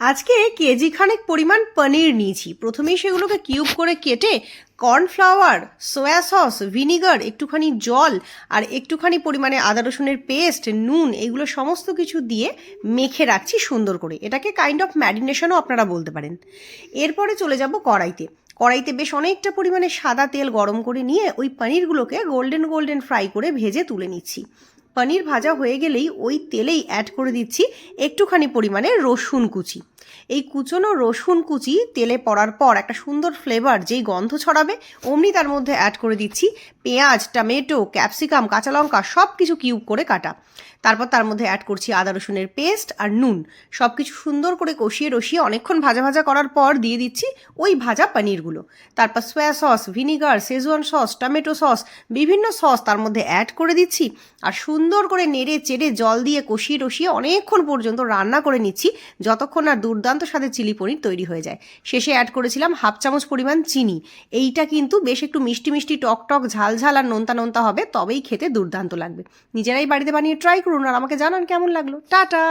আজকে কেজি খানেক পরিমাণ পনির নিয়েছি। প্রথমেই সেগুলোকে কিউব করে কেটে কর্নফ্লাওয়ার, সোয়া সস, ভিনিগার, একটুখানি জল আর একটুখানি পরিমাণে আদা রসুনের পেস্ট, নুন, এগুলো সমস্ত কিছু দিয়ে মেখে রাখছি সুন্দর করে। এটাকে কাইন্ড অফ ম্যারিনেশনও আপনারা বলতে পারেন। এরপরে চলে যাব কড়াইতে। কড়াইতে বেশ অনেকটা পরিমাণে সাদা তেল গরম করে নিয়ে ওই পনিরগুলোকে গোল্ডেন গোল্ডেন ফ্রাই করে ভেজে তুলে নিচ্ছি। পনির ভাজা হয়ে গেলেই ওই তেলেই অ্যাড করে দিচ্ছি একটুখানি পরিমাণে রসুন কুচি। এই কুচনো রসুন কুচি তেলে পড়ার পর একটা সুন্দর ফ্লেভার যেই গন্ধ ছড়াবে, অমনি তার মধ্যে অ্যাড করে দিচ্ছি পেঁয়াজ, টমেটো, ক্যাপসিকাম, কাঁচা লঙ্কা সব কিছু কিউব করে কাটা। তারপর তার মধ্যে অ্যাড করছি আদা রসুনের পেস্ট আর নুন। সব কিছু সুন্দর করে কষিয়ে রসিয়ে অনেকক্ষণ ভাজা ভাজা করার পর দিয়ে দিচ্ছি ওই ভাজা পনিরগুলো। তারপর সোয়া sauce, vinegar, schezwan sauce, tomato sauce, বিভিন্ন সস তার মধ্যে অ্যাড করে দিচ্ছি আর সুন্দর করে নেড়ে চেড়ে জল দিয়ে কষিয়ে রসিয়ে অনেকক্ষণ পর্যন্ত রান্না করে নিচ্ছি, যতক্ষণ না দুর্দান্ত স্বাদের চিলি পনির তৈরি হয়ে যায়। শেষে অ্যাড করেছিলাম হাফ চামচ পরিমাণ চিনি। এইটা কিন্তু বেশ একটু মিষ্টি মিষ্টি, টক টক, ঝাল ঝাল আর নোনতা নোনতা হবে, তবেই খেতে দুর্দান্ত লাগবে। নিজেরাই বাড়িতে বানিয়ে ট্রাই করুন আর আমাকে জানান কেমন লাগলো। টাটা।